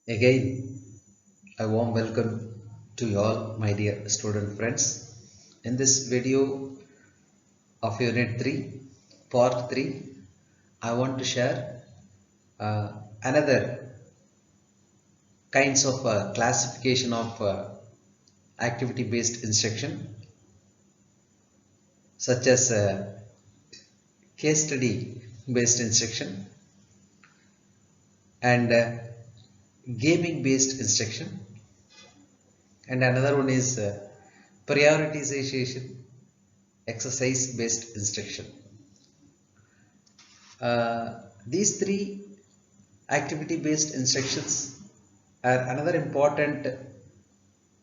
Again, a warm welcome to you all, my dear student friends. In this video of Unit 3, Part 3, I want to share another kinds of classification of activity-based instruction, such as case study-based instruction and gaming-based instruction, and another one is prioritization exercise based instruction. These three activity based instructions are another important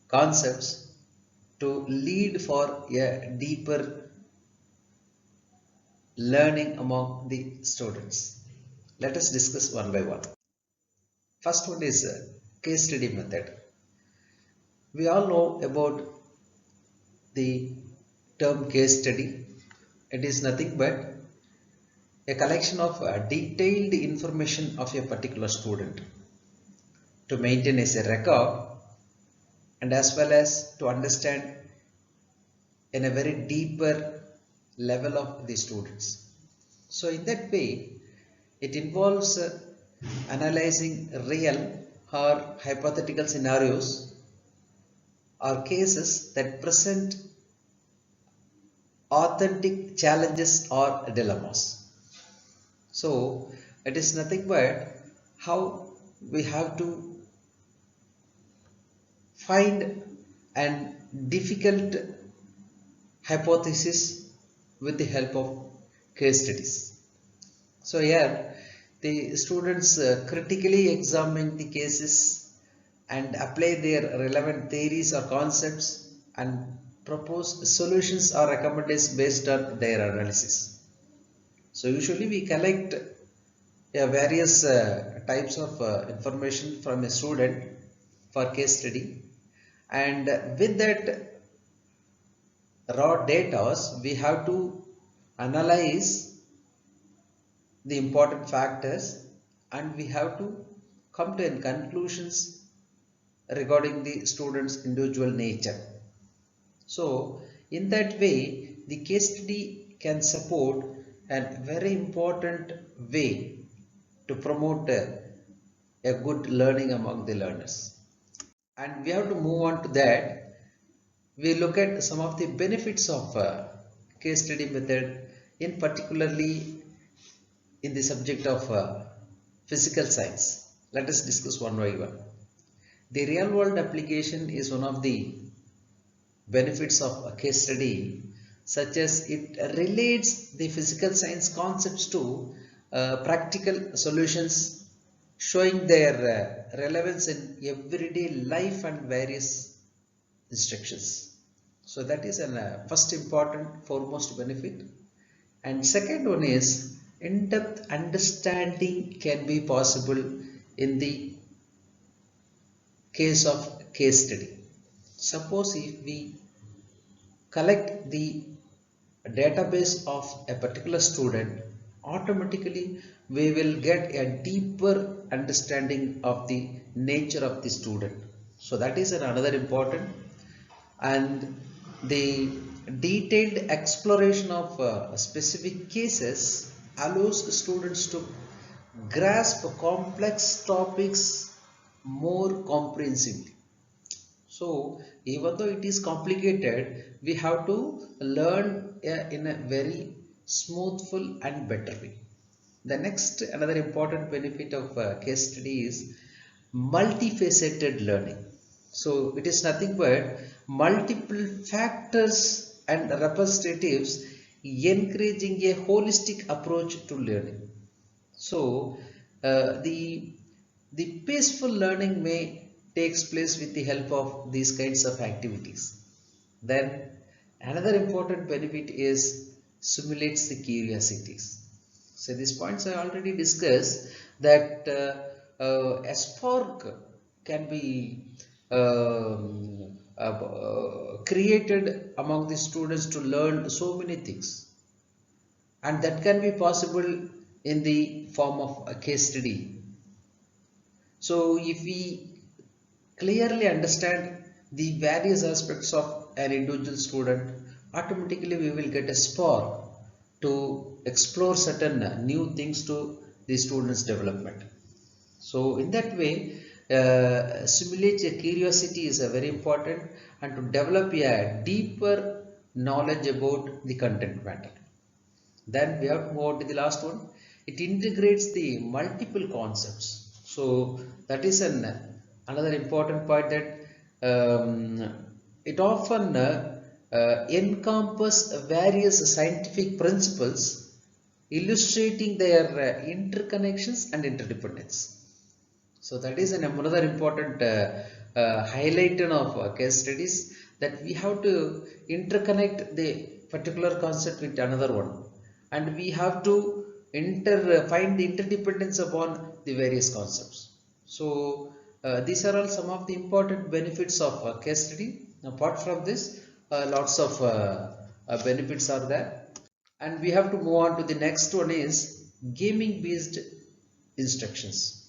concepts to lead for a deeper learning among the students. Let us discuss one by one. First one is case study method. We all know about the term case study. It is nothing but a collection of detailed information of a particular student to maintain as a record and as well as to understand in a very deeper level of the students. So in that way, it involves analyzing real or hypothetical scenarios or cases that present authentic challenges or dilemmas. So it is nothing but how we have to find an difficult hypothesis with the help of case studies. So here the students critically examine the cases and apply their relevant theories or concepts and propose solutions or recommendations based on their analysis. So usually we collect various types of information from a student for case study, and with that raw data we have to analyze the important factors and we have to come to conclusions regarding the student's individual nature. So in that way the case study can support a very important way to promote a good learning among the learners. And we have to move on to that. We look at some of the benefits of case study method, in particularly in the subject of physical science. Let us discuss one by one. The real world application is one of the benefits of a case study, such as it relates the physical science concepts to practical solutions, showing their relevance in everyday life and various instructions. So that is a first important foremost benefit. And second one is in-depth understanding can be possible in the case of case study. Suppose if we collect the database of a particular student, automatically we will get a deeper understanding of the nature of the student. So that is another important. And the detailed exploration of specific cases allows students to grasp complex topics more comprehensively. So even though it is complicated, we have to learn in a very smoothful and better way. The next another important benefit of case study is multifaceted learning. So it is nothing but multiple factors and representatives encouraging a holistic approach to learning. So the peaceful learning may takes place with the help of these kinds of activities. Then another important benefit is simulates the curiosities. So these points I already discussed that a spark can be created among the students to learn so many things, and that can be possible in the form of a case study. So if we clearly understand the various aspects of an individual student, automatically we will get a spark to explore certain new things to the student's development. So in that way, simulate a curiosity is a very important, and to develop a deeper knowledge about the content matter. Then we have to move on to the last one. It integrates the multiple concepts. So that is another important point, that it often encompass various scientific principles, illustrating their interconnections and interdependence. So that is another important highlighting of case studies, that we have to interconnect the particular concept with another one, and we have to find the interdependence upon the various concepts. So these are all some of the important benefits of case study. Apart from this, lots of benefits are there, and we have to move on to the next one, is gaming based instructions.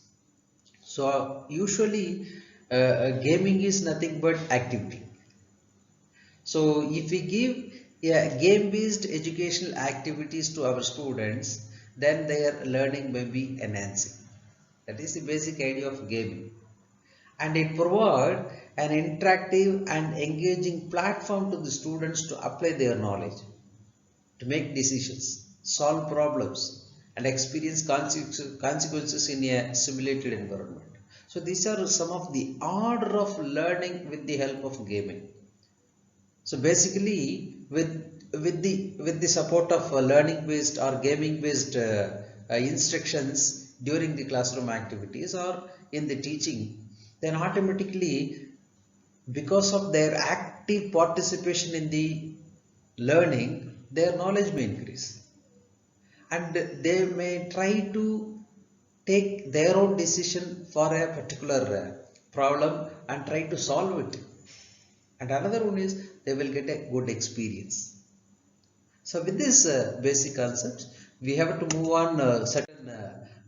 So usually gaming is nothing but activity. So if we give game based educational activities to our students, then their learning may be enhancing. That is the basic idea of gaming. And it provides an interactive and engaging platform to the students to apply their knowledge, to make decisions, solve problems, and experience consequences in a simulated environment. So these are some of the order of learning with the help of gaming. So basically, with the support of learning based or gaming based instructions during the classroom activities or in the teaching, then automatically, because of their active participation in the learning, their knowledge may increase, and they may try to take their own decision for a particular problem and try to solve it. And another one is they will get a good experience. So with this basic concepts, we have to move on certain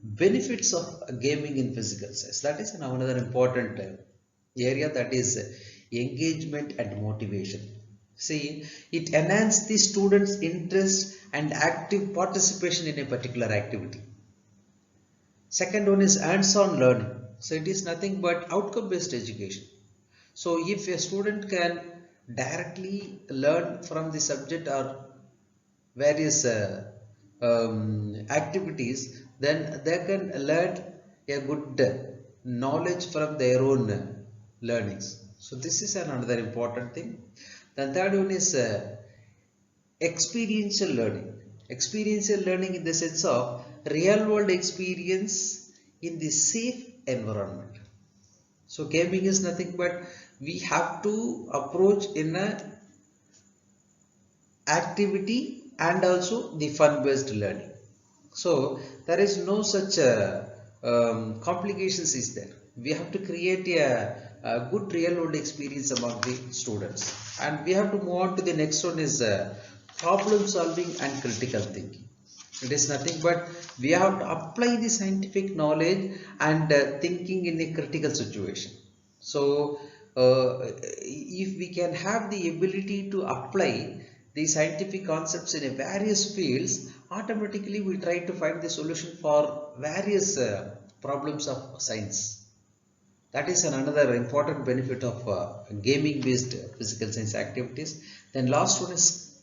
benefits of gaming in physical science. That is another important area, that is engagement and motivation. See, it enhances the students' interest and active participation in a particular activity. Second one is hands-on learning. So it is nothing but outcome-based education. So if a student can directly learn from the subject or various activities, then they can learn a good knowledge from their own learnings. So this is another important thing. The third one is experiential learning. Experiential learning in the sense of real world experience in the safe environment. So gaming is nothing but we have to approach in a activity and also the fun based learning. So there is no such complications is there. We have to create a good real world experience among the students. And we have to move on to the next one, is problem solving and critical thinking. It is nothing but we have to apply the scientific knowledge and thinking in a critical situation. So if we can have the ability to apply the scientific concepts in a various fields, automatically we try to find the solution for various problems of science. That is another important benefit of gaming based physical science activities. Then last one is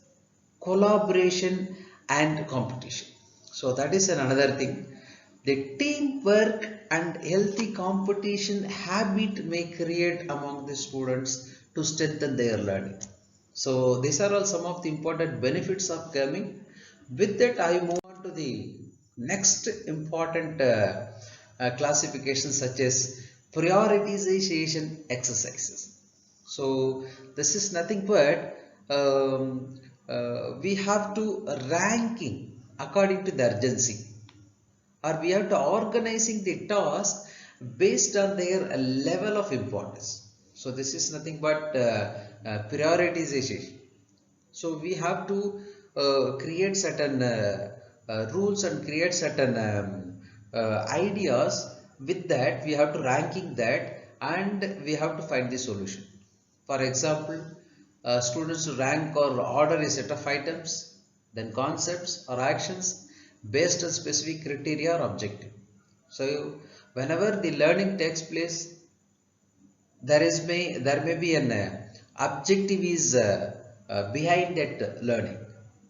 collaboration and competition. So that is another thing. The teamwork and healthy competition habit may create among the students to strengthen their learning. So these are all some of the important benefits of gaming. With that, I move on to the next important classification, such as prioritization exercises. So this is nothing but we have to ranking according to the urgency, or we have to organizing the task based on their level of importance. So this is nothing but prioritization. So we have to create certain rules and create certain ideas with that we have to ranking that and we have to find the solution. For example, students rank or order a set of items, then concepts or actions based on specific criteria or objective. So whenever the learning takes place, there may be an objective is behind that learning.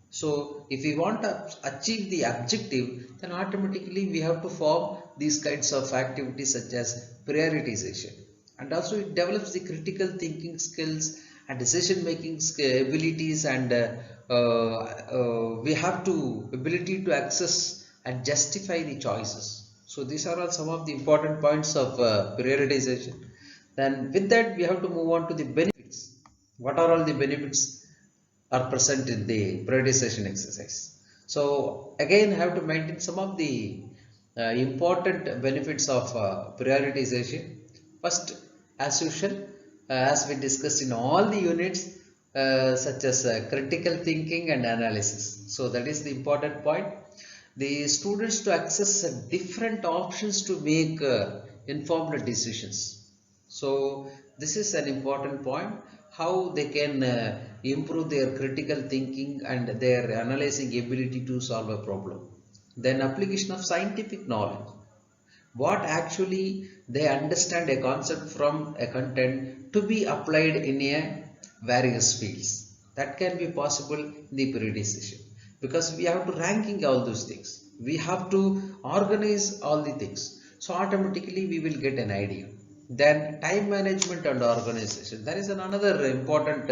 So if we want to achieve the objective, then automatically we have to form these kinds of activities such as prioritization, and also it develops the critical thinking skills and decision making abilities, and we have to ability to access and justify the choices. So these are all some of the important points of prioritization. Then with that we have to move on to the benefits. What are all the benefits are present in the prioritization exercise? So again I have to maintain some of the important benefits of prioritization. First, as usual, as we discussed in all the units, such as critical thinking and analysis. So that is the important point. The students to access different options to make informed decisions. So this is an important point, how they can improve their critical thinking and their analyzing ability to solve a problem. Then application of scientific knowledge, what actually they understand a concept from a content to be applied in a various fields. That can be possible in the periodization, because we have to ranking all those things. We have to organize all the things. So automatically we will get an idea. Then time management and organization. There is another important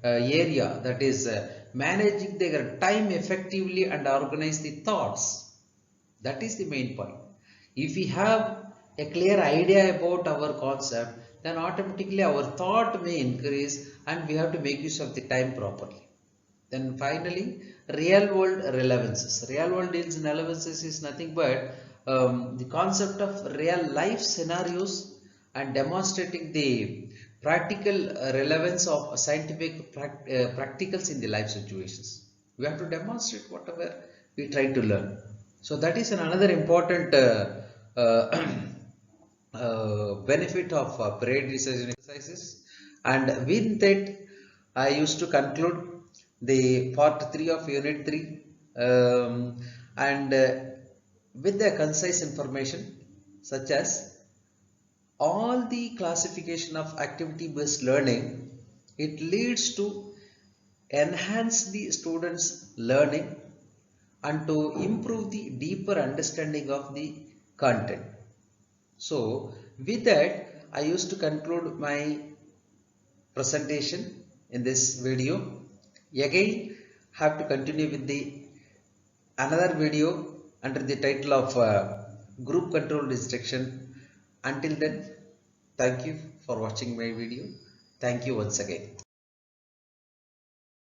area, that is managing their time effectively and organize the thoughts. That is the main point. If we have a clear idea about our concept, then automatically our thought may increase and we have to make use of the time properly. Then finally, real world relevances. Real world deals in relevances is nothing but the concept of real life scenarios and demonstrating the practical relevance of scientific practicals in the life situations. We have to demonstrate whatever we try to learn. So that is another important uh, benefit of prioritization exercises. And with that, I used to conclude the part 3 of unit 3, and with the concise information such as all the classification of activity based learning, it leads to enhance the students learning and to improve the deeper understanding of the content. So with that I used to conclude my presentation in this video. Again have to continue with the another video under the title of group control instruction. Until then, thank you for watching my video. Thank you once again.